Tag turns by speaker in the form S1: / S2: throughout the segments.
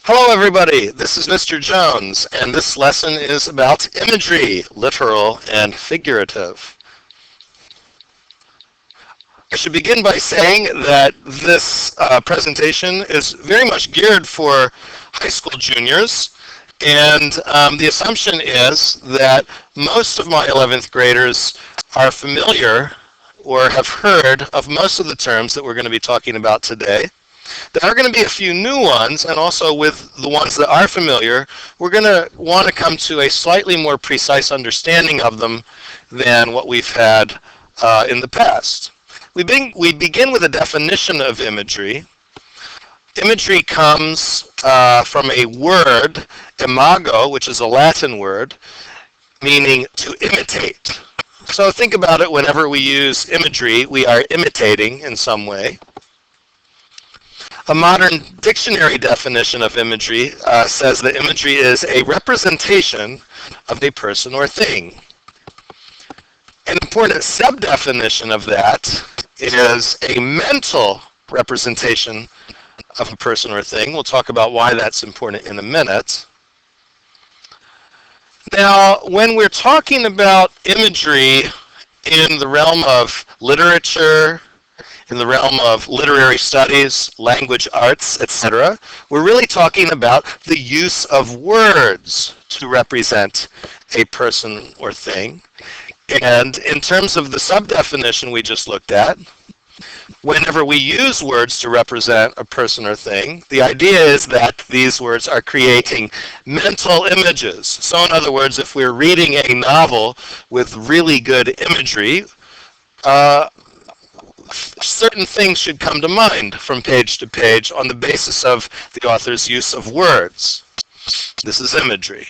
S1: Hello everybody, this is Mr. Jones, and this lesson is about imagery, literal and figurative. I should begin by saying that this presentation is very much geared for high school juniors, and the assumption is that most of my 11th graders are familiar or have heard of most of the terms that we're going to be talking about today. There are going to be a few new ones, and also with the ones that are familiar, we're going to want to come to a slightly more precise understanding of them than what we've had in the past. We begin with a definition of imagery. Imagery comes from a word, imago, which is a Latin word, meaning to imitate. So think about it, whenever we use imagery, we are imitating in some way. A modern dictionary definition of imagery says that imagery is a representation of a person or thing. An important sub-definition of that is a mental representation of a person or thing. We'll talk about why that's important in a minute. Now, when we're talking about imagery in the realm of literature, in the realm of literary studies, language arts, etc., we're really talking about the use of words to represent a person or thing. And in terms of the sub-definition we just looked at, whenever we use words to represent a person or thing, the idea is that these words are creating mental images. So in other words, if we're reading a novel with really good imagery, certain things should come to mind from page to page on the basis of the author's use of words. This is imagery.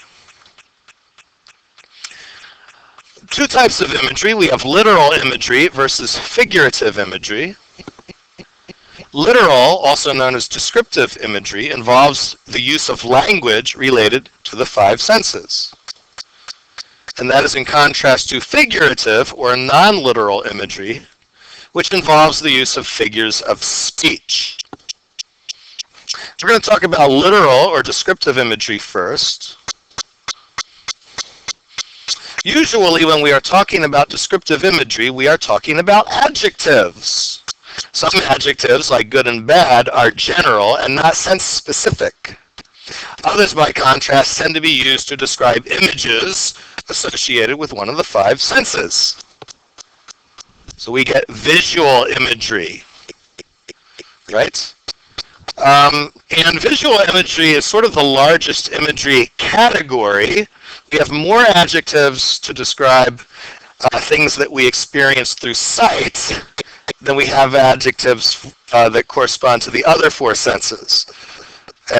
S1: Two types of imagery. We have literal imagery versus figurative imagery. Literal, also known as descriptive imagery, involves the use of language related to the five senses. And that is in contrast to figurative or non-literal imagery, which involves the use of figures of speech. We're going to talk about literal or descriptive imagery first. Usually when we are talking about descriptive imagery, we are talking about adjectives. Some adjectives, like good and bad, are general and not sense-specific. Others, by contrast, tend to be used to describe images associated with one of the five senses. So we get visual imagery, right? And visual imagery is sort of the largest imagery category. We have more adjectives to describe things that we experience through sight than we have adjectives that correspond to the other four senses.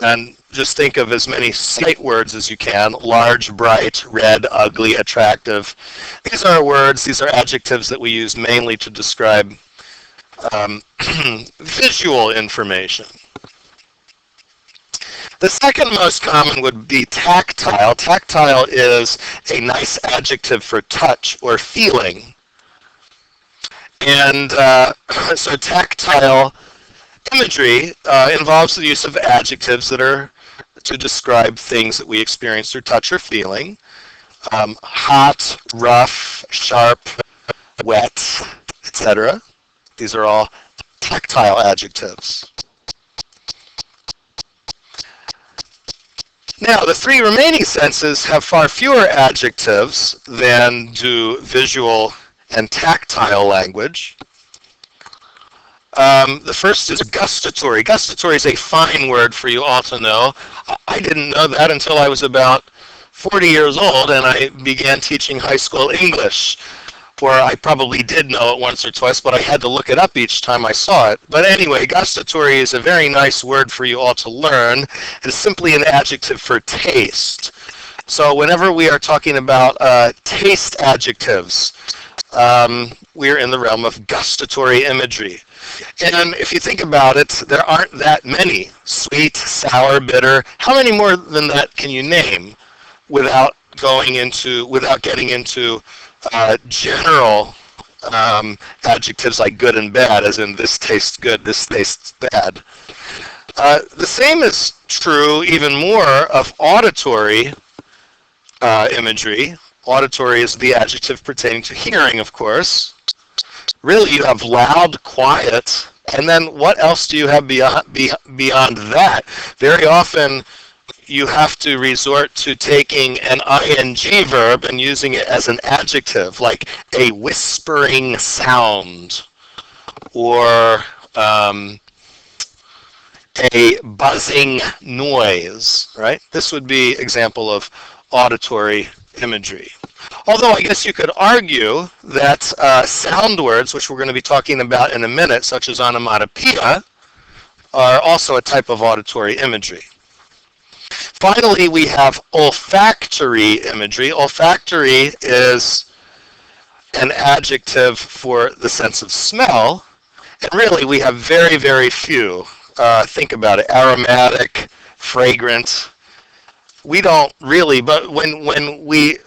S1: And just think of as many sight words as you can: large, bright, red, ugly, attractive. These are words, these are adjectives that we use mainly to describe visual information. The second most common would be tactile. Tactile is a nice adjective for touch or feeling. And so tactile imagery involves the use of adjectives that are to describe things that we experience through touch or feeling. Hot, rough, sharp, wet, etc. These are all tactile adjectives. Now, the three remaining senses have far fewer adjectives than do visual and tactile language. The first is gustatory. Gustatory is a fine word for you all to know. I didn't know that until I was about 40 years old and I began teaching high school English. Or I probably did know it once or twice, but I had to look it up each time I saw it. But anyway, gustatory is a very nice word for you all to learn. It is simply an adjective for taste. So whenever we are talking about taste adjectives, we're in the realm of gustatory imagery. And if you think about it, there aren't that many. Sweet, sour, bitter. How many more than that can you name without getting into general adjectives like good and bad, as in this tastes good, this tastes bad. The same is true even more of auditory imagery. Auditory is the adjective pertaining to hearing, of course. Really, you have loud, quiet, and then what else do you have beyond that? Very often, you have to resort to taking an ing verb and using it as an adjective, like a whispering sound or a buzzing noise, right? This would be example of auditory imagery. Although I guess you could argue that sound words, which we're going to be talking about in a minute, such as onomatopoeia, are also a type of auditory imagery. Finally, we have olfactory imagery. Olfactory is an adjective for the sense of smell, and really we have very, very few. Think about it, aromatic, fragrant. We don't really, but when we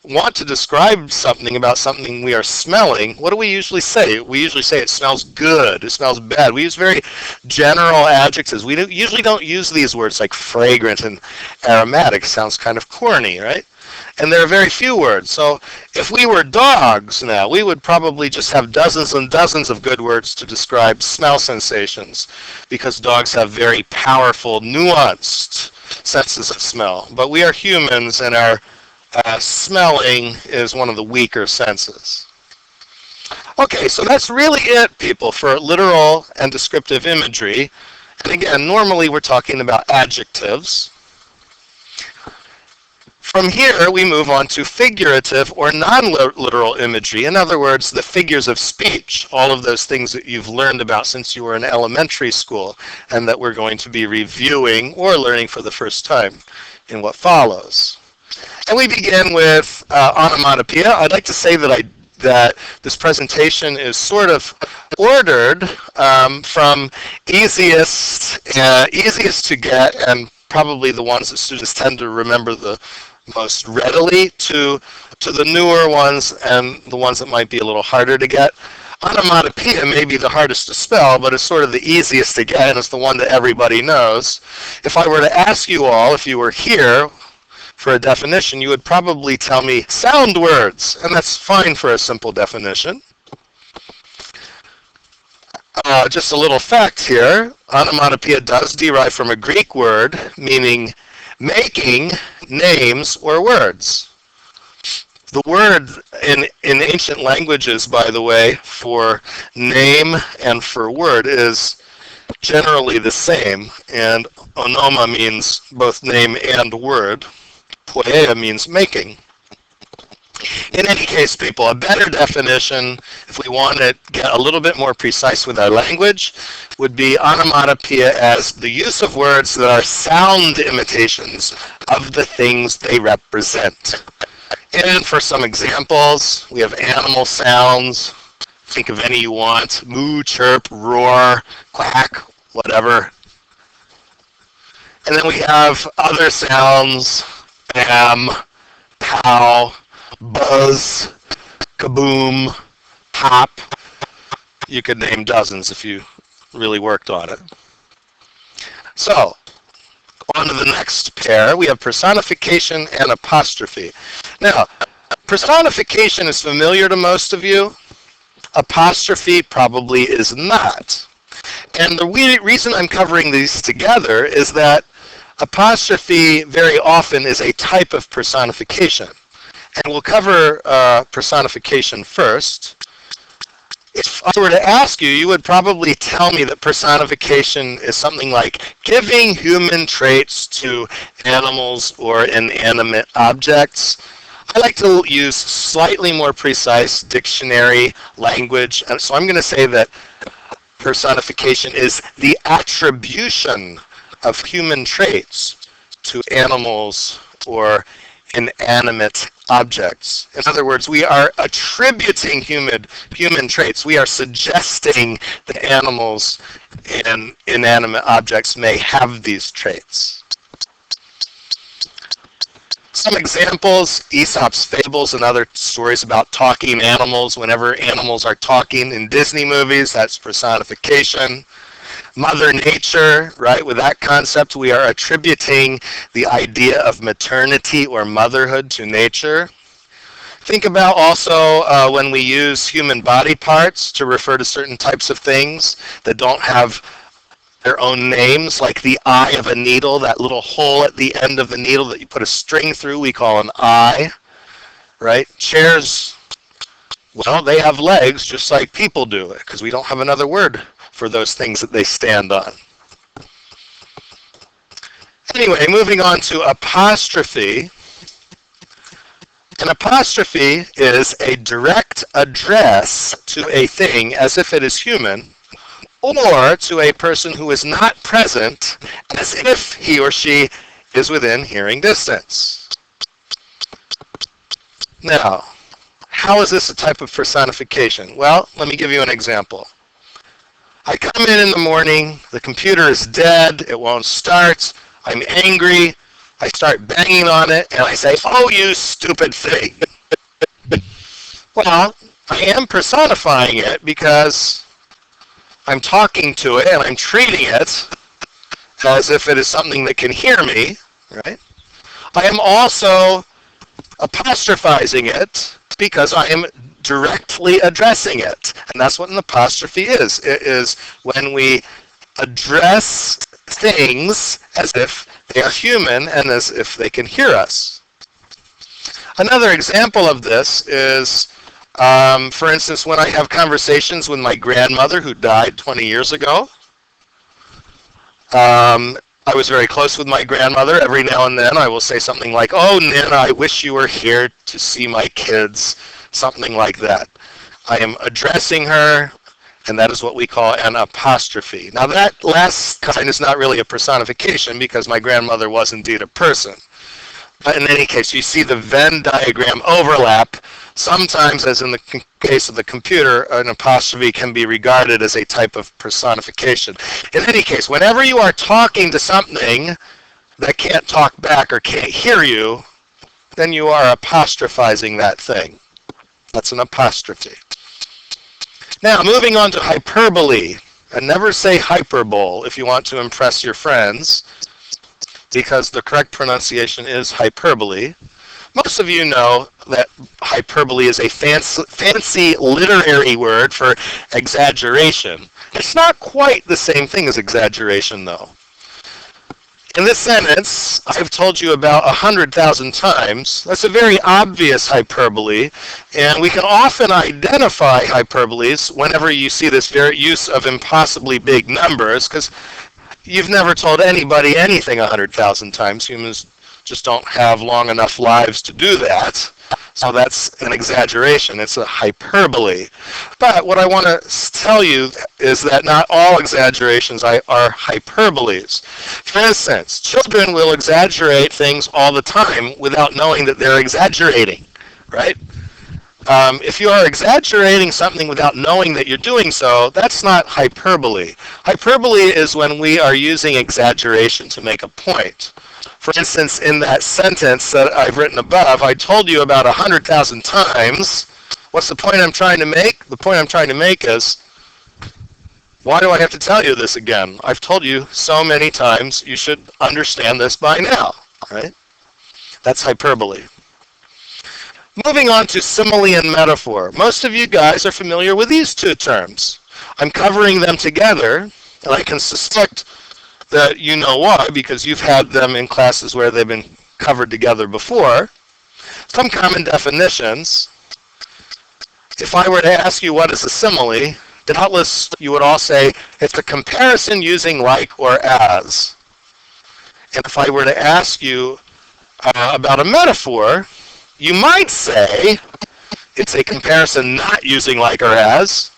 S1: want to describe something about something we are smelling, what do we usually say? We usually say it smells good, it smells bad. We use very general adjectives. We usually don't use these words like fragrant and aromatic. Sounds kind of corny, right? And there are very few words. So if we were dogs now, we would probably just have dozens and dozens of good words to describe smell sensations, because dogs have very powerful, nuanced senses of smell. But we are humans, and our smelling is one of the weaker senses. Okay, so that's really it, people, for literal and descriptive imagery. And again, normally we're talking about adjectives. From here, we move on to figurative or non-literal imagery. In other words, the figures of speech, all of those things that you've learned about since you were in elementary school and that we're going to be reviewing or learning for the first time in what follows. And we begin with onomatopoeia. I'd like to say that this presentation is sort of ordered from easiest to get, and probably the ones that students tend to remember the most readily, to the newer ones and the ones that might be a little harder to get. Onomatopoeia may be the hardest to spell, but it's sort of the easiest to get, and it's the one that everybody knows. If I were to ask you all, if you were here for a definition, you would probably tell me sound words, and that's fine for a simple definition. Just a little fact here, onomatopoeia does derive from a Greek word meaning making names or words. The word in ancient languages, by the way, for name and for word is generally the same, and onoma means both name and word. Poieia means making. In any case, people, a better definition, if we want to get a little bit more precise with our language, would be onomatopoeia as the use of words that are sound imitations of the things they represent. And for some examples, we have animal sounds. Think of any you want. Moo, chirp, roar, quack, whatever. And then we have other sounds. Bam, pow, buzz, kaboom, pop. You could name dozens if you really worked on it. So, on to the next pair. We have personification and apostrophe. Now, personification is familiar to most of you. Apostrophe probably is not. And the reason I'm covering these together is that apostrophe very often is a type of personification. And we'll cover personification first. If I were to ask you, you would probably tell me that personification is something like giving human traits to animals or inanimate objects. I like to use slightly more precise dictionary language, and so I'm going to say that personification is the attribution of human traits to animals or inanimate objects. In other words, we are attributing human traits. We are suggesting that animals and inanimate objects may have these traits. Some examples, Aesop's fables and other stories about talking animals. Whenever animals are talking in Disney movies, that's personification. Mother Nature, right? With that concept, we are attributing the idea of maternity or motherhood to nature. Think about also when we use human body parts to refer to certain types of things that don't have their own names, like the eye of a needle, that little hole at the end of the needle that you put a string through, we call an eye, right? Chairs, well, they have legs just like people do, because we don't have another word for those things that they stand on. Anyway, moving on to apostrophe. An apostrophe is a direct address to a thing as if it is human, or to a person who is not present as if he or she is within hearing distance. Now, how is this a type of personification? Well, let me give you an example. I come in the morning, the computer is dead, it won't start, I'm angry, I start banging on it, and I say, "Oh, you stupid thing." Well, I am personifying it because I'm talking to it and I'm treating it as if it is something that can hear me, right? I am also apostrophizing it because I am directly addressing it. And that's what an apostrophe is. It is when we address things as if they are human and as if they can hear us. Another example of this is, for instance, when I have conversations with my grandmother who died 20 years ago. I was very close with my grandmother. Every now and then I will say something like, "Oh, Nana, I wish you were here to see my kids," something like that. I am addressing her, and that is what we call an apostrophe. Now that last kind is not really a personification because my grandmother was indeed a person. But in any case, you see the Venn diagram overlap. Sometimes, as in the case of the computer, an apostrophe can be regarded as a type of personification. In any case, whenever you are talking to something that can't talk back or can't hear you, then you are apostrophizing that thing. That's an apostrophe. Now, moving on to hyperbole. And never say hyperbole if you want to impress your friends, because the correct pronunciation is hyperbole. Most of you know that hyperbole is a fancy literary word for exaggeration. It's not quite the same thing as exaggeration, though. In this sentence, I've told you about 100,000 times. That's a very obvious hyperbole, and we can often identify hyperboles whenever you see this very use of impossibly big numbers, because you've never told anybody anything 100,000 times. Humans just don't have long enough lives to do that. So that's an exaggeration. It's a hyperbole. But what I want to tell you is that not all exaggerations are hyperboles. For instance, children will exaggerate things all the time without knowing that they're exaggerating, right? If you are exaggerating something without knowing that you're doing so, that's not hyperbole. Hyperbole is when we are using exaggeration to make a point. For instance, in that sentence that I've written above, I told you about 100,000 times. What's the point I'm trying to make? The point I'm trying to make is, why do I have to tell you this again? I've told you so many times, you should understand this by now, right? That's hyperbole. Moving on to simile and metaphor. Most of you guys are familiar with these two terms. I'm covering them together, and I can suspect that you know why, because you've had them in classes where they've been covered together before. Some common definitions. If I were to ask you what is a simile, doubtless you would all say it's a comparison using like or as. And if I were to ask you about a metaphor, you might say it's a comparison not using like or as.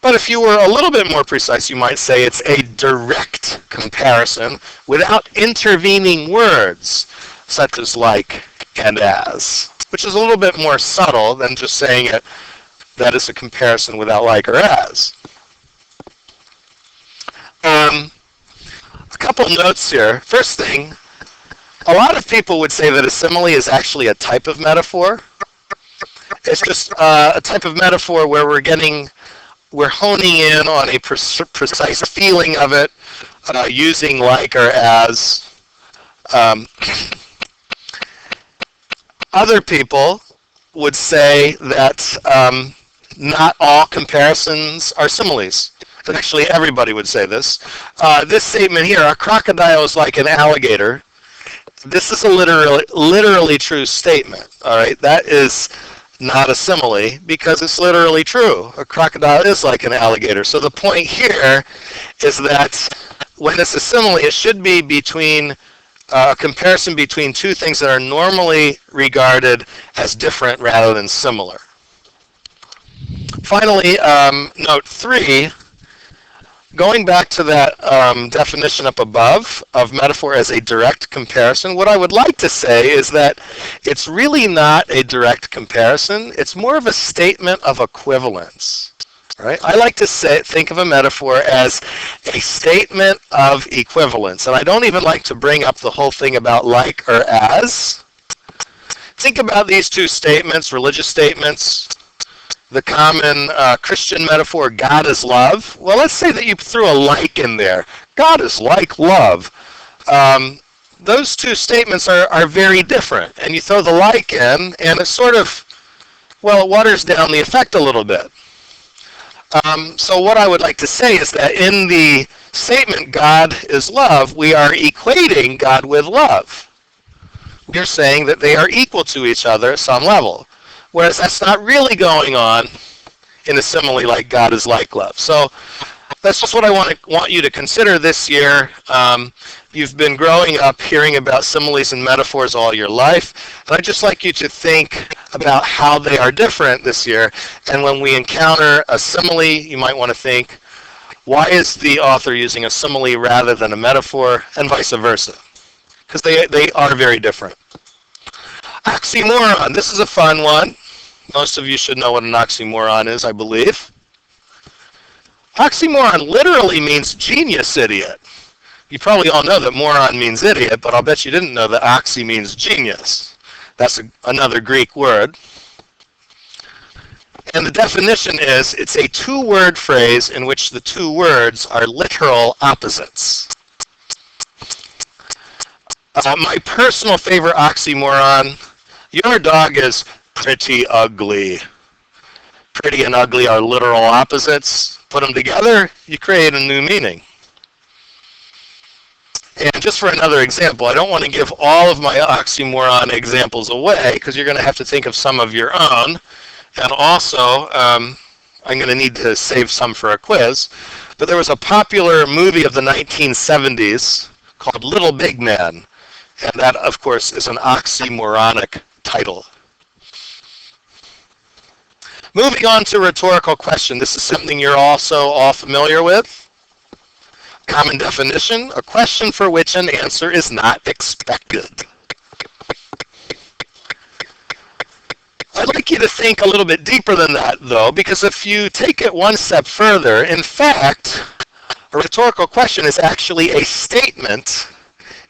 S1: But if you were a little bit more precise, you might say it's a direct comparison without intervening words, such as like and as, which is a little bit more subtle than just saying it that is a comparison without like or as. A couple notes here. First thing, a lot of people would say that a simile is actually a type of metaphor. It's just a type of metaphor where we're getting we're honing in on a precise feeling of it, using like or as. Um, Other people would say that not all comparisons are similes. But actually, everybody would say this. This statement here, a crocodile is like an alligator. This is a literally true statement. All right, that is not a simile because it's literally true. A crocodile is like an alligator. So the point here is that when it's a simile, it should be between a comparison between two things that are normally regarded as different rather than similar. Finally, note 3, going back to that definition up above of metaphor as a direct comparison, what I would like to say is that it's really not a direct comparison. It's more of a statement of equivalence. Right? I like to think of a metaphor as a statement of equivalence. And I don't even like to bring up the whole thing about like or as. Think about these two statements, religious statements. The common Christian metaphor, God is love. Well, let's say that you threw a like in there. God is like love. Those two statements are very different. And you throw the like in, and it sort of, well, it waters down the effect a little bit. So what I would like to say is that in the statement, God is love, we are equating God with love. We're saying that they are equal to each other at some level, whereas that's not really going on in a simile like God is like love. So that's just what I want you to consider this year. You've been growing up hearing about similes and metaphors all your life, and I'd just like you to think about how they are different this year. And when we encounter a simile, you might want to think, why is the author using a simile rather than a metaphor, and vice versa? Because they are very different. Oxymoron. This is a fun one. Most of you should know what an oxymoron is, I believe. Oxymoron literally means genius idiot. You probably all know that moron means idiot, but I'll bet you didn't know that oxy means genius. That's another Greek word. And the definition is, it's a two-word phrase in which the two words are literal opposites. My personal favorite oxymoron, your dog is pretty ugly. Pretty and ugly are literal opposites. Put them together, you create a new meaning. And just for another example, I don't want to give all of my oxymoron examples away because you're going to have to think of some of your own. And also, I'm going to need to save some for a quiz. But there was a popular movie of the 1970s called Little Big Man. And that, of course, is an oxymoronic title. Moving on to rhetorical question. This is something you're also all familiar with. Common definition, a question for which an answer is not expected. I'd like you to think a little bit deeper than that, though, because if you take it one step further, in fact, a rhetorical question is actually a statement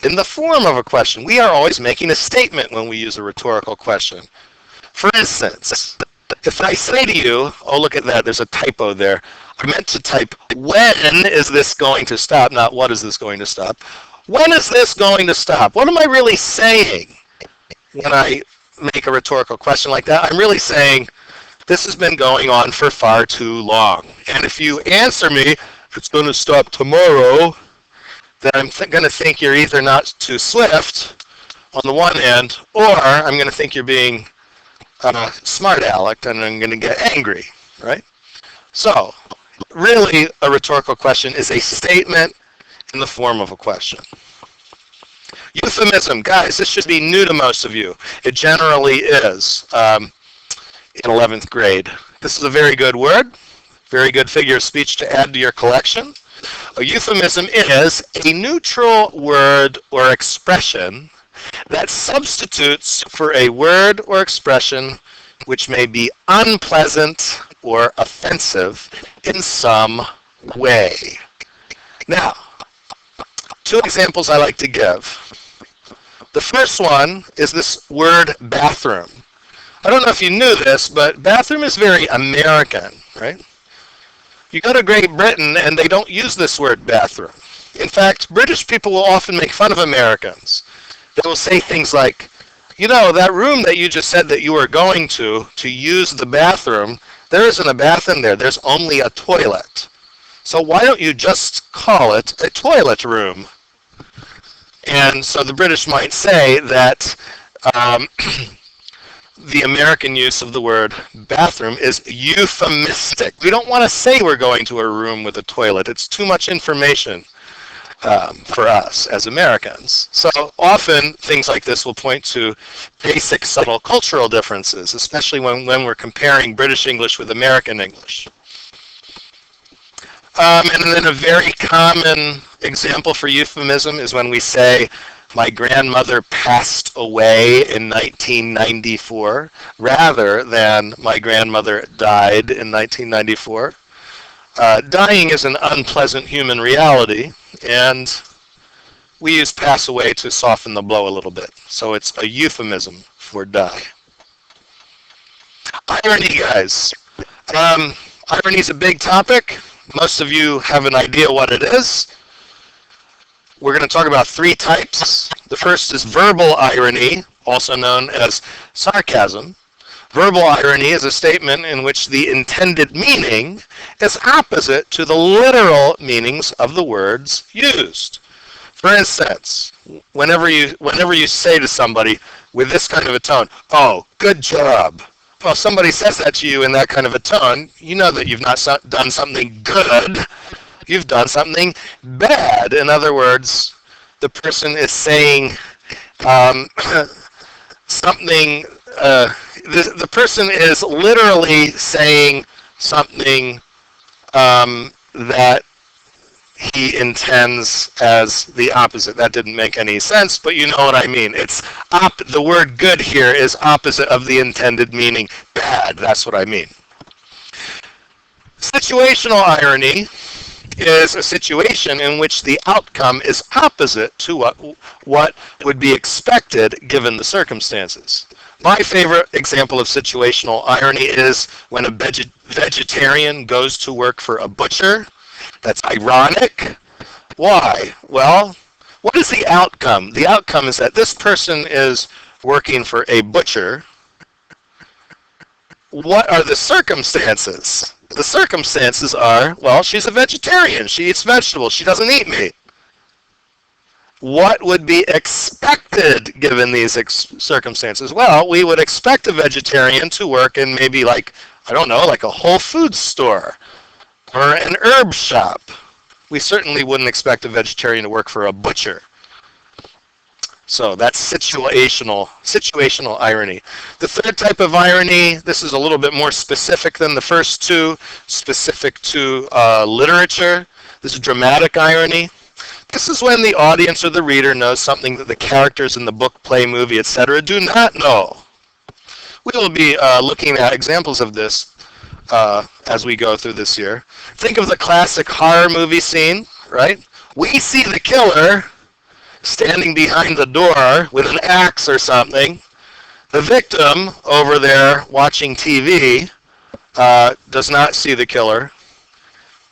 S1: in the form of a question. We are always making a statement when we use a rhetorical question. For instance, if I say to you, oh, look at that, there's a typo there. I meant to type, when is this going to stop? Not what is this going to stop? When is this going to stop? What am I really saying when I make a rhetorical question like that? I'm really saying, this has been going on for far too long. And if you answer me, it's going to stop tomorrow, then I'm going to think you're either not too swift on the one hand, or I'm going to think you're being smart aleck, and I'm going to get angry, right? So, really, a rhetorical question is a statement in the form of a question. Euphemism, guys, this should be new to most of you. It generally is in 11th grade. This is a very good word, very good figure of speech to add to your collection. A euphemism is a neutral word or expression that substitutes for a word or expression which may be unpleasant or offensive in some way. Now, two examples I like to give. The first one is this word bathroom. I don't know if you knew this, but bathroom is very American, right? You go to Great Britain and they don't use this word bathroom. In fact, British people will often make fun of Americans. They will say things like, you know, that room that you just said that you were going to use the bathroom, there isn't a bath in there. There's only a toilet. So why don't you just call it a toilet room? And so the British might say that the American use of the word bathroom is euphemistic. We don't want to say we're going to a room with a toilet. It's too much information for us as Americans. So often things like this will point to basic subtle cultural differences, especially when we're comparing British English with American English. And then a very common example for euphemism is when we say, my grandmother passed away in 1994, rather than my grandmother died in 1994. Dying is an unpleasant human reality, and we use pass away to soften the blow a little bit. So it's a euphemism for die. Irony, guys. Irony is a big topic. Most of you have an idea what it is. We're going to talk about three types. The first is verbal irony, also known as sarcasm. Verbal irony is a statement in which the intended meaning is opposite to the literal meanings of the words used. For instance, whenever you say to somebody with this kind of a tone, oh, good job. Well, somebody says that to you in that kind of a tone, you know that you've not done something good. You've done something bad. In other words, the person is saying something, the person is literally saying something that he intends as the opposite. That didn't make any sense, but you know what I mean. It's the word good here is opposite of the intended meaning bad. That's what I mean. Situational irony is a situation in which the outcome is opposite to what would be expected given the circumstances. My favorite example of situational irony is when a vegetarian goes to work for a butcher. That's ironic. Why? Well, what is the outcome? The outcome is that this person is working for a butcher. What are the circumstances? The circumstances are, well, she's a vegetarian. She eats vegetables. She doesn't eat meat. What would be expected given these circumstances? Well, we would expect a vegetarian to work in maybe like, I don't know, like a Whole Foods store or an herb shop. We certainly wouldn't expect a vegetarian to work for a butcher. So that's situational irony. The third type of irony, this is a little bit more specific than the first two, specific to literature. This is dramatic irony. This is when the audience or the reader knows something that the characters in the book, play, movie, etc. do not know. We will be looking at examples of this as we go through this year. Think of the classic horror movie scene, right? We see the killer standing behind the door with an axe or something. The victim over there watching TV does not see the killer.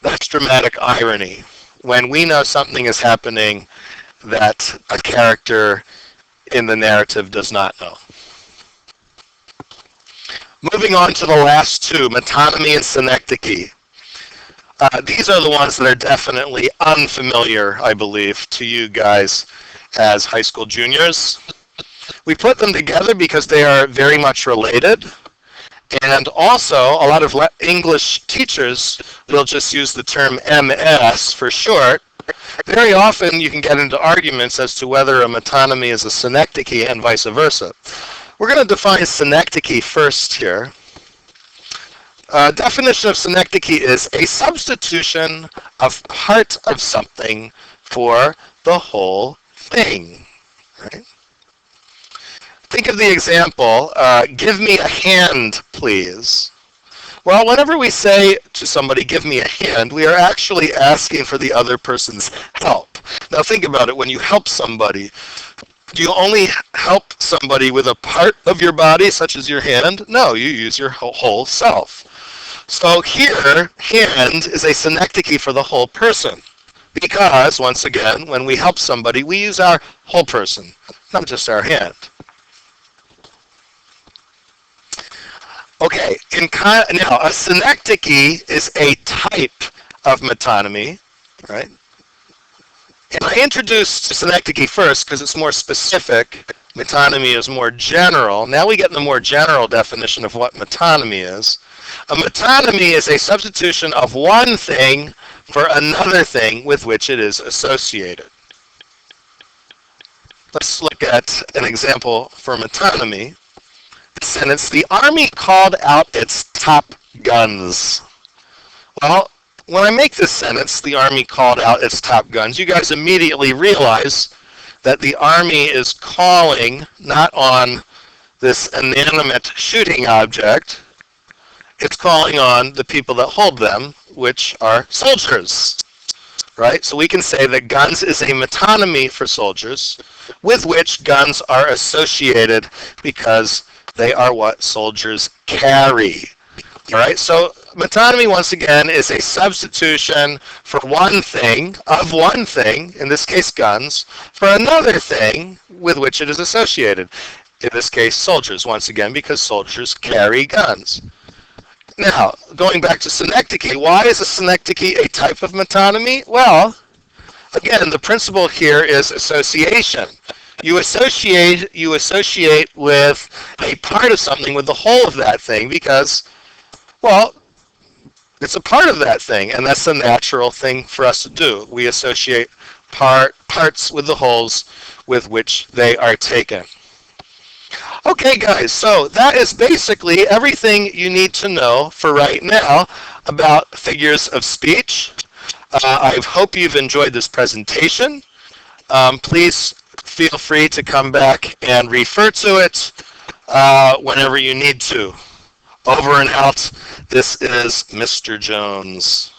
S1: That's dramatic irony. When we know something is happening that a character in the narrative does not know. Moving on to the last two, metonymy and synecdoche. These are the ones that are definitely unfamiliar, I believe, to you guys as high school juniors. We put them together because they are very much related. And also, a lot of English teachers will just use the term MS for short. Very often, you can get into arguments as to whether a metonymy is a synecdoche and vice versa. We're going to define synecdoche first here. Definition of synecdoche is a substitution of part of something for the whole thing. Right? Think of the example, give me a hand, please. Well, whenever we say to somebody, give me a hand, we are actually asking for the other person's help. Now think about it, when you help somebody, do you only help somebody with a part of your body, such as your hand? No, you use your whole self. So here, hand is a synecdoche for the whole person. Because, once again, when we help somebody, we use our whole person, not just our hand. Okay, now a synecdoche is a type of metonymy, right? And I introduced synecdoche first because it's more specific. Metonymy is more general. Now we get in the more general definition of what metonymy is. A metonymy is a substitution of one thing for another thing with which it is associated. Let's look at an example for metonymy. The sentence, the Army called out its top guns. Well, when I make this sentence, the Army called out its top guns, you guys immediately realize that the Army is calling not on this inanimate shooting object, it's calling on the people that hold them, which are soldiers, right? So we can say that guns is a metonymy for soldiers, with which guns are associated because they are what soldiers carry. All right, so metonymy, once again, is a substitution for one thing, in this case guns, for another thing with which it is associated. In this case, soldiers, once again, because soldiers carry guns. Now, going back to synecdoche, why is a synecdoche a type of metonymy? Well, again, the principle here is association. You associate with a part of something with the whole of that thing because, well, it's a part of that thing, and that's the natural thing for us to do. We associate parts with the wholes with which they are taken. Okay, guys, so that is basically everything you need to know for right now about figures of speech. I hope you've enjoyed this presentation. Please feel free to come back and refer to it whenever you need to. Over and out. This is Mr. Jones.